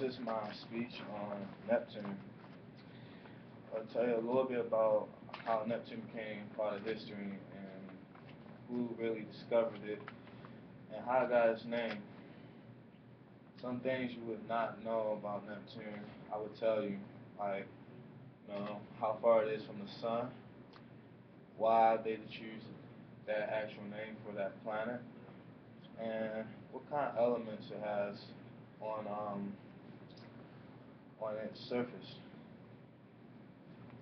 This is my speech on Neptune. I'll tell you a little bit about how Neptune became part of history and who really discovered it and how it got its name. Some things you would not know about Neptune, I would tell you, like, how far it is from the sun, why they choose that actual name for that planet, and what kind of elements it has on um, on its surface.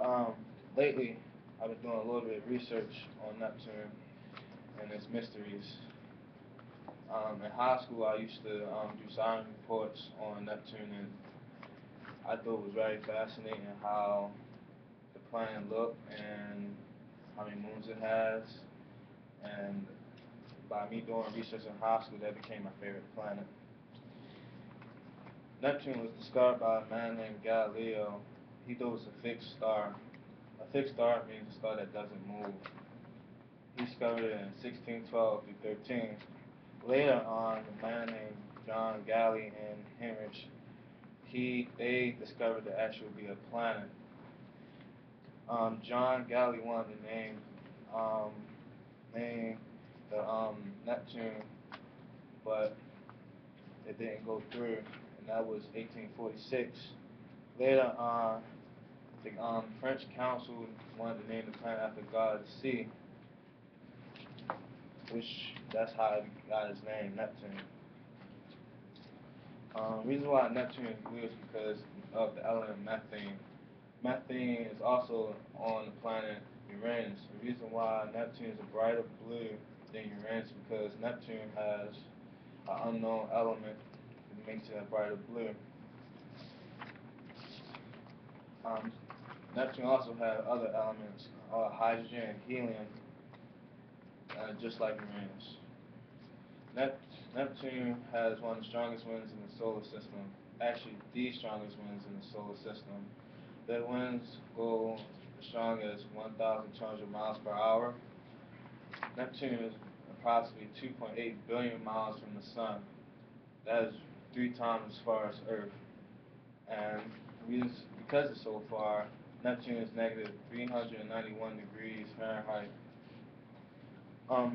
Um, Lately, I've been doing a little bit of research on Neptune and its mysteries. In high school, I used to do science reports on Neptune, and I thought it was very fascinating how the planet looked and how many moons it has. And by me doing research in high school, that became my favorite planet. Neptune was discovered by a man named Galileo. He thought it was a fixed star. A fixed star means a star that doesn't move. He discovered it in 1612 through 13. Later on, a man named John Galley and Heinrich, they discovered it actually be a planet. John Galley wanted to um, name the Neptune, but it didn't go through, and that was 1846. Later on, the French council wanted to name the planet after God the Sea, which that's how it got its name, Neptune. Reason why Neptune is blue is because of the element methane. Methane is also on the planet Uranus. The reason why Neptune is a brighter blue than Uranus is because Neptune has an unknown element that makes it a brighter blue. Um, Neptune also has other elements, hydrogen and helium, just like Uranus. Neptune has one of the strongest winds in the solar system. Actually, the strongest winds in the solar system. Their winds go as strong as 1,200 miles per hour. Neptune is approximately 2.8 billion miles from the sun. That is 3 times as far as Earth. And because it's so far, Neptune is negative 391 degrees Fahrenheit.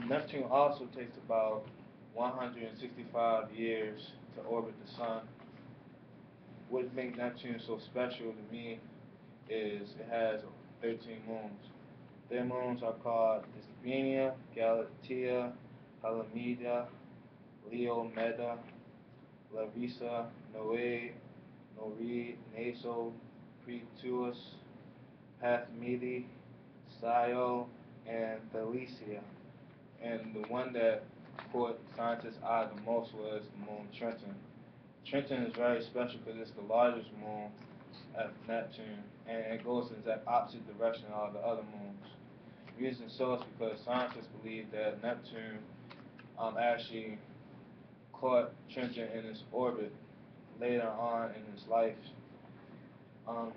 Neptune also takes about 165 years to orbit the sun. What makes Neptune so special to me is it has 13 moons. Their moons are called Dysphenia, Galatea, Halimeda, Leomeda, Larissa, Noe, Nori, Naso, Pretuus, Pathmedi, Scio, and Thalesia. And the one that caught scientists' eye the most was the moon Trenton. Trenton is very special because it's the largest moon at Neptune, and it goes in the opposite direction of all the other moons. The reason so is because scientists believe that Neptune actually caught Trenton in its orbit later on in its life. Um,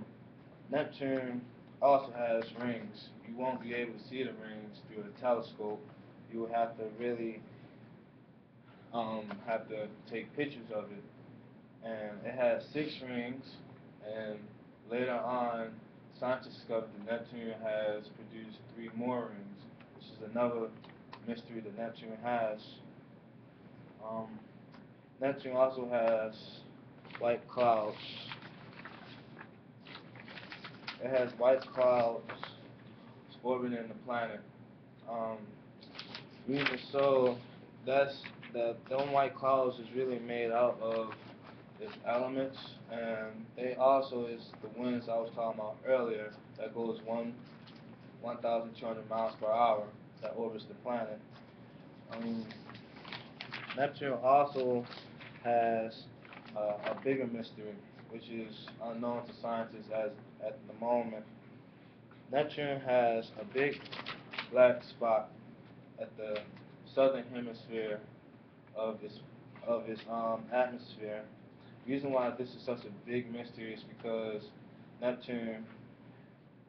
Neptune also has rings. You won't be able to see the rings through a telescope. You will have to really have to take pictures of it. And it has 6 rings, and later on, scientists discovered that Neptune has produced 3 more rings, which is another mystery that Neptune has. Um, Neptune also has white clouds. It has white clouds orbiting the planet. Um, Reason so, that's them white clouds is really made out of its elements, and they also is the winds I was talking about earlier that goes 1,200 miles per hour that orbits the planet. Um, Neptune also has a bigger mystery, which is unknown to scientists as at the moment. Neptune has a big black spot at the southern hemisphere of its atmosphere. The reason why this is such a big mystery is because Neptune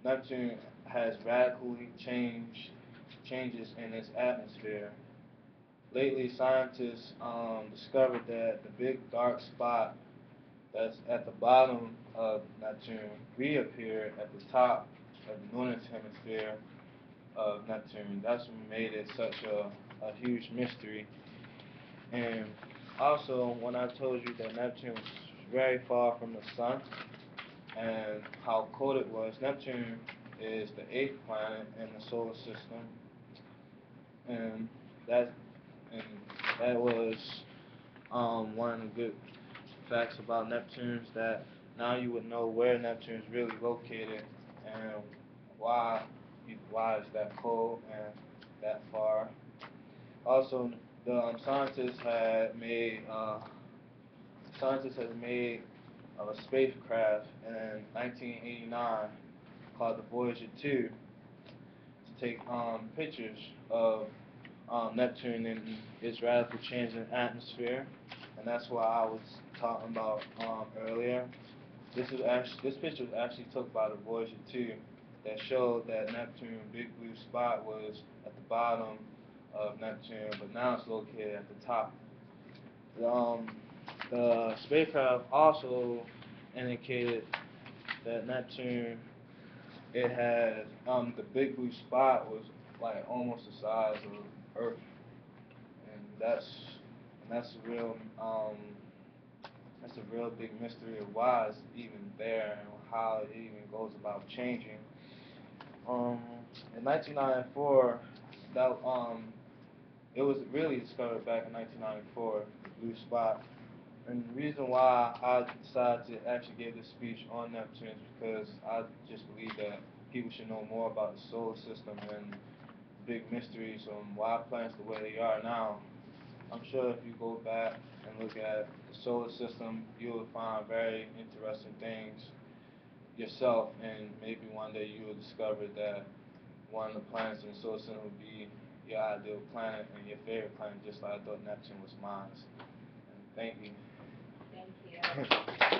Neptune has radically changes in its atmosphere. Lately, scientists discovered that the big dark spot that's at the bottom of Neptune reappear at the top of the northern hemisphere of Neptune. That's what made it such a huge mystery. And also, when I told you that Neptune was very far from the sun and how cold it was, Neptune is the eighth planet in the solar system, and that and that was one of the good facts about Neptune is that now you would know where Neptune is really located and why why it's that cold and that far. Also, the scientists had made a spacecraft in 1989 called the Voyager 2 to take pictures of Neptune and its rapidly changing atmosphere, and that's what I was talking about earlier. This picture was actually took by the Voyager 2 that showed that Neptune big blue spot was at the bottom of Neptune, but now it's located at the top. Um, the spacecraft also indicated that Neptune it had the big blue spot was like almost the size of Earth, and that's a real that's a real big mystery of why it's even there and how it even goes about changing. Um, in 1994, that it was really discovered back in 1994, the blue spot. And the reason why I decided to actually give this speech on Neptune is because I just believe that people should know more about the solar system and big mysteries on why planets the way they are now. I'm sure if you go back and look at the solar system, you will find very interesting things yourself, and maybe one day you will discover that one of the planets in the solar system would be your ideal planet and your favorite planet, just like I thought Neptune was mine. And thank you. Thank you.